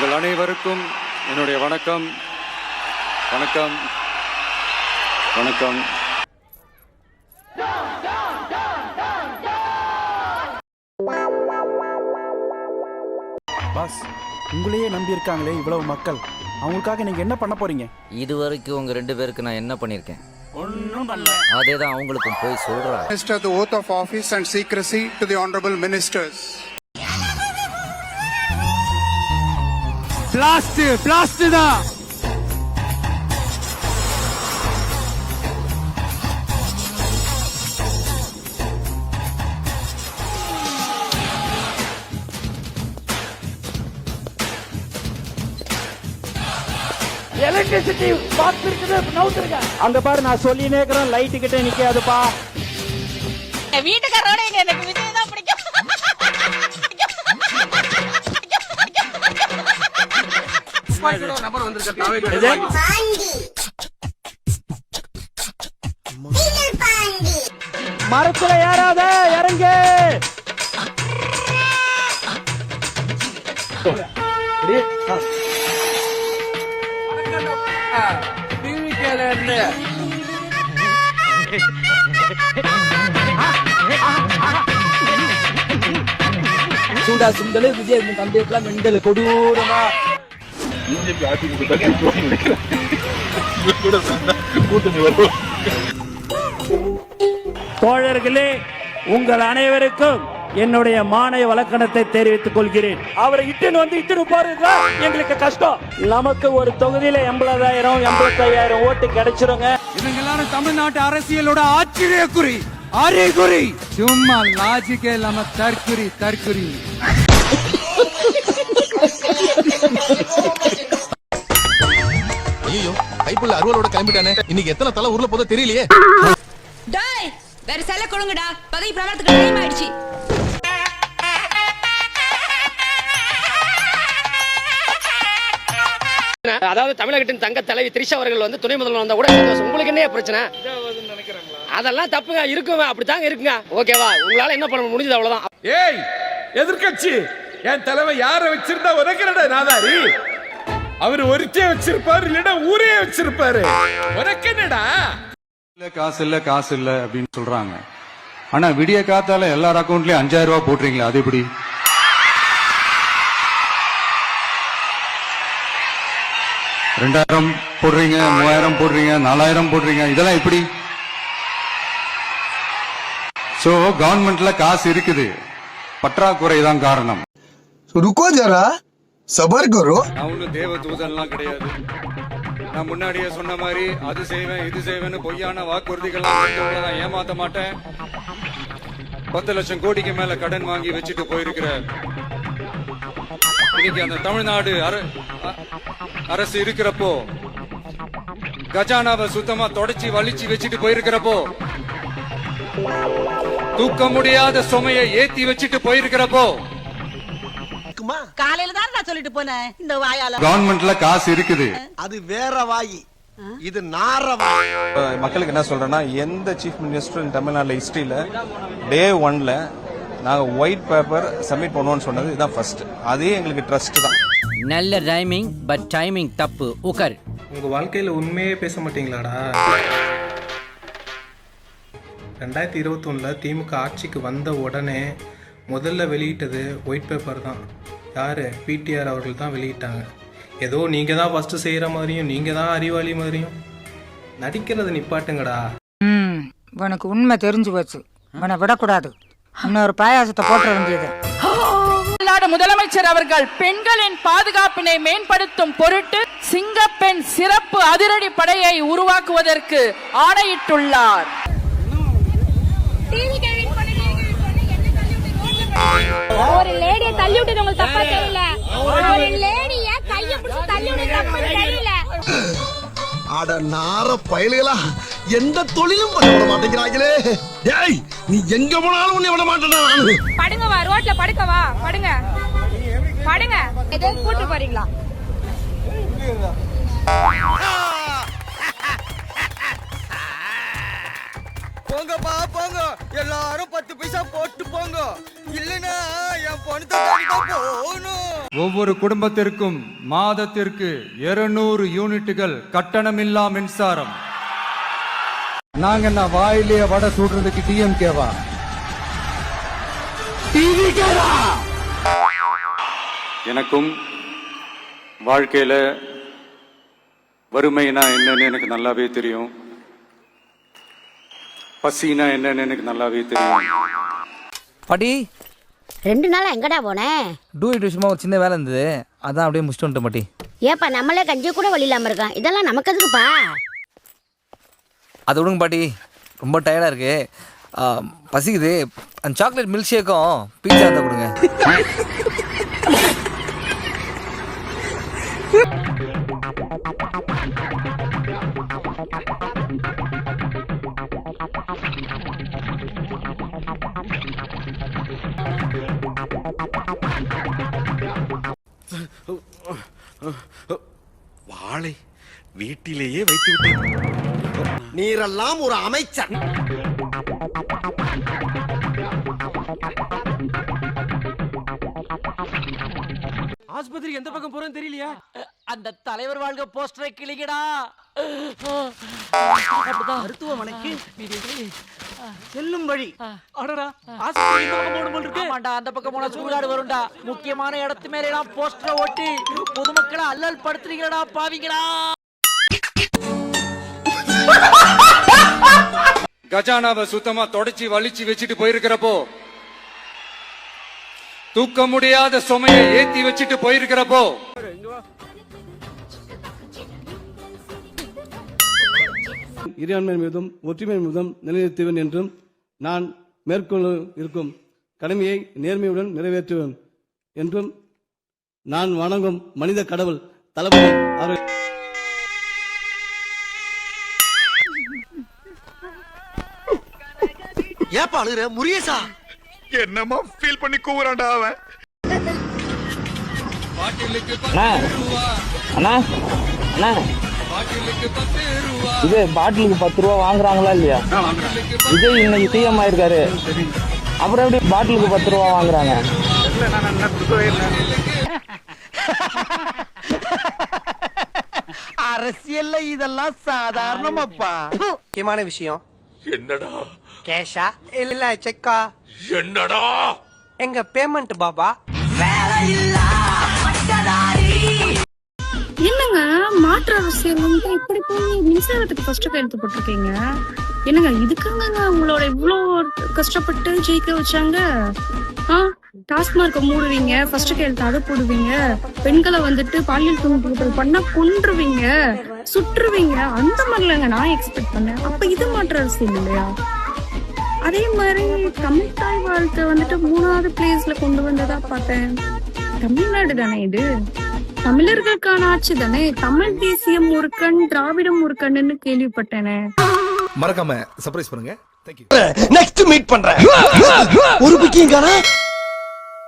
உங்கள் அனைவருக்கும் என்னுடைய வணக்கம் வணக்கம் வணக்கம். பாஸ், உங்களையே நம்பி இருக்காங்களே இவ்வளவு மக்கள், அவங்களுக்காக நீங்க என்ன பண்ண போறீங்க? இதுவரைக்கும் உங்க 2 பேருக்கு நான் என்ன பண்ணிருக்கேன்? ஒண்ணும் பண்ணல. அதேதான் அவங்களுக்கும் போய் சொல்றேன். Minister the oath of office and secrecy to the honorable ministers. Blast தான். எலக்ட்ரிசிட்டி பாக்ஸ் இருக்குது, நவுத்துருங்க. அங்க பாரு, நான் சொல்லினே இருக்கிறேன், லைட் கிட்ட நிக்காதுப்பா. வீட்டுக்காரோட எனக்கு விஜய் தான் பிடிக்கும். நபர் வந்திருக்காரு. மரத்துல ஏறாத, இறங்க. சூடா சுண்டலு விஜய் தந்தையெல்லாம் மெண்டல் கொடூரமா தோழர்களே, உங்கள் அனைவருக்கும் என்னுடைய மானிய வழக்கணத்தை தெரிவித்துக் கொள்கிறேன். அவரை இட்டுன்னு போறதுல எங்களுக்கு கஷ்டம். நமக்கு ஒரு தொகுதியில 80,000 85,000 ஓட்டு கிடைச்சிருங்க. இவங்க எல்லாரும் தமிழ்நாட்டு அரசியலோட ஆச்சரிய குறி, அறிகுறி, சும்மா லாஜிக்கே இல்லாம தற்குறி. ஐயோ, கைப்புள்ள அருவலோட கிளம்பிட்டானே. இன்னைக்கு எத்தனை தலை ஊர்ல போதோ தெரியலையே. டேய், வேற செல்ல கொடுங்கடா, பதவி பிரமாணத்துக்கு டைம் ஆயிடுச்சு. அதாவது தமிழகத்தின் தங்க தலைவி திரிஷா அவர்கள் வந்து துணை முதல்வர் வந்தா கூட உங்களுக்கு என்ன பிரச்சனை? அதெல்லாம் தப்புங்க, இருக்குங்க, அப்படித்தாங்க இருக்குங்க. ஓகேவா, உங்களால என்ன பண்ண முடிஞ்சது அவ்வளவுதான். ஏய் எதிர்க்கட்சி, என் தலைவர் யார வச்சிருந்தா உனக்கு நாதாரி? அவர் ஒருத்தே வச்சிருப்பாரு, இல்லன்னா ஊரே வச்சிருப்பாரு. உனக்கு என்னடா? காசு இல்ல அப்படின்னு சொல்றாங்க. ஆனா விடிய காத்தால எல்லார் அக்கௌண்ட்லயும் 5,000 ரூபாய் போட்டுறீங்களா? அது எப்படி? 2,000 போடுறீங்க, 3,000 போடுறீங்க, 4,000 போடுறீங்க, இதெல்லாம் எப்படி? சோ கவர்மெண்ட்ல காசு இருக்குது, பற்றாக்குறை தான் காரணம். रुको जरा सबर करो. நான் ஒன்னும் தேவ தூதன்லாம் கிடையாது. நான் முன்னாடியே சொன்ன மாதிரி அது செய்வேன் இது செய்வேன்னு பொய்யான வாக்குறுதிகள்லாம் நான் ஏமாத்த மாட்டேன். 10 லட்சம் கோடிக்கு மேல கடன் வாங்கி வச்சுட்டு போயிருக்கிற இன்னைக்கு அந்த தமிழ்நாடு அரசு இருக்கிறப்போ, கஜானாவை சுத்தமா தொடச்சி வலிச்சு வச்சுட்டு போயிருக்கிறப்போ, தூக்க முடியாத சுமையை ஏத்தி வச்சுட்டு போயிருக்கிறப்போ, காலையில தான் நான் சொல்லிட்டு போனேன், இந்த வாயால. கவர்மெண்ட்ல காசு இருக்குது, அது வேற வாயி, இது நார வாயி. மக்களுக்கு என்ன சொல்றேன்னா, எந்த சீஃப் மினிஸ்டர் தமிழ்நாடுல ஹிஸ்டரியில டே 1ல நாங்க ஒயிட் பேப்பர் சப்மிட் பண்ணுவோம்னு சொன்னது இதுதான் ஃபர்ஸ்ட். அதே எங்களுக்கு ட்ரஸ்ட் தான். நல்ல ரைமிங், பட் டைமிங் தப்பு. உட்கார். உங்க வாழ்க்கையில உண்மையே பேச மாட்டீங்களாடா? 2021ல திமுக ஆட்சிக்கு வந்த உடனே முதல்ல வெளியிட்டது ஒயிட் பேப்பர் தான். யாரு? பிடிஆர் அவர்கள் தான் வெளியிட்டாங்க. ஏதோ நீங்க தான் ஃபர்ஸ்ட் செய்யற மாதிரியும், நீங்க தான் அறிவாளி மாதிரியும் நடிக்கிறது நிப்பாட்டுங்கடா. உனக்கு உண்மை தெரிஞ்சு போச்சு, உன்னை விடக்கூடாது. இன்னொரு பாயாசத்தை போட்ட வேண்டியது. முதலமைச்சர் அவர்கள் பெண்களின் பாதுகாப்பினை மேம்படுத்தும் பொருட்டு சிங்கப்பெண் சிறப்பு அதிரடி படையை உருவாக்குவதற்கு ஆணையிட்டுள்ளார். ஒரு லேடியை தள்ளி விட்டது உங்களுக்கு தப்பா தெரியல. ஒரு லேடியை கையை பிடிச்சு தள்ளி விட்டது தப்பா தெரியல. அட நார பயலுகளா, எந்த தொழிலும் பண்ண விட மாட்டேங்கிறாங்களே. டேய், நீ எங்க போனாலும் உன்னை விட மாட்டேனா நானு. படுங்க வா, ரோட்ல படுக்க வா, படுங்க. ஏதோ கூட்டு போறீங்களா? போங்கப்பா போங்க, எல்லாரும் 10 பைசா போட்டு போங்க, இல்லனா என் பணத்தை போகணும். ஒவ்வொரு குடும்பத்திற்கும் மாதத்திற்கு 200 யூனிட்டுகள் கட்டணமில்லா மின்சாரம். நாங்க என்ன வாயிலேயே வடை சுடுறதுக்கு டிஎம்கேவா? எனக்கும் வாழ்க்கையில வறுமைனா என்னன்னு எனக்கு நல்லாவே தெரியும், பசினா என்னன்னு எனக்கு நல்லாவே தெரியும். படி 2 நாளா எங்கடா போனே? டூயிட் விஷயமா ஒரு சின்ன வேலை இருந்தது, அதான் அப்படியே முடிச்சுட்டு வந்துட்டேன் பாட்டி. ஏப்பா நம்மளே கஞ்சி கூட வழி இல்லாம இருக்கோம், இதெல்லாம் நமக்கு எதுக்குப்பா? அதை விடுங்க பாட்டி, ரொம்ப டயர்டாக இருக்கு, பசிக்குது. அந்த சாக்லேட் மில்க் ஷேக்கும் பீட்சா இருந்தால் கொடுங்க. வாளை வீட்டிலேயே வைத்து விட்டேன். நீரெல்லாம் ஒரு அமைச்சர். ஆஸ்பத்திரிக்கு எந்த பக்கம் போறோம் தெரியலையா? அந்த தலைவர் வாழ்க போஸ்டரை கிளிக்கடா. மருத்துவமனைக்கு செல்லும் வழி. அடடா, ஆஸ்பத்திரி இந்த பக்கம் போணும் போல இருக்கு. ஆமாண்டா, அந்த பக்கம் போனா சூடாடு வரும்டா. முக்கியமான இடத்து மேல எல்லாம் போஸ்டரை ஒட்டி பொதுமக்களை அல்லல் படுத்துறீங்களா பாவிங்களா? கஜானாவை சுத்தமா தொடச்சி வலிச்சு வச்சுட்டு போயிருக்கிறப்போ, தூக்க முடியாத சுமையை ஏத்தி வச்சுட்டு போயிருக்கிறப்போ, இறையாண்மை மீதும் ஒற்றுமை மீதும் நிலைநிறுத்துவேன் என்றும் நான் மேற்கொள்ள இருக்கும் கடமையை நேர்மையுடன் நிறைவேற்றுவேன் என்றும் நான் வணங்கும் மனித கடவுள் தளபதி அவர்கள். ஏப்பா அழுகுற முரியேசா? என்னமா ஃபீல் பண்ணி கூவுறான்டா அவன். அண்ணா அண்ணா, இது பாட்டிலுக்கு 10 ரூபா வாங்குறாங்களா இல்லையா? விஜய் இன்னைக்கு சிஎம் ஆயிருக்காரு, அப்புறம் எப்படி பாட்டிலுக்கு 10 ரூபா வாங்குறாங்க? அரசியல்ல இதெல்லாம் சாதாரணமாப்பா. முக்கியமான விஷயம். என்னடா? கேஷா இல்ல செக்கா? என்னடா? எங்க பேமெண்ட் பாபா. என்னங்க மாற்று அரசியல் வந்து இப்படி போய் மின்சாரத்துக்கு ஃபர்ஸ்ட் கையெழுத்து போட்டிருக்கீங்க? என்னங்க இதுக்காங்க உங்களோட இவ்வளோ கஷ்டப்பட்டு ஜெயிக்க வச்சாங்க? டாஸ்மார்க்க மூடுவீங்க, ஃபர்ஸ்ட் கையெழுத்து அதை போடுவீங்க, பெண்களை வந்துட்டு பாலியல் துன்புறுத்தல் பண்ணா கொன்றுவீங்க, சுற்றுவீங்க, அந்த மாதிரிலங்க நான் எக்ஸ்பெக்ட் பண்ணேன். அப்ப இது மாற்று அரசியல் இல்லையா? அதே மாதிரி தமிழ் தாய் வாழ்க்கை வந்துட்டு 3வது பிளேஸ்ல கொண்டு வந்ததா பார்த்தேன். தமிழ்நாடு தானே இது? தமிழர்களுக்கான ஆட்சி தானே? தமிழ் தேசியம் முறுக்கன், திராவிடம் முறுக்கன்னு கேள்விப்பட்டேனே. மறக்காம சர்ப்ரைஸ் பண்ணுங்க. நெக்ஸ்ட் மீட் பண்றேன். ஒரு புக்கிங்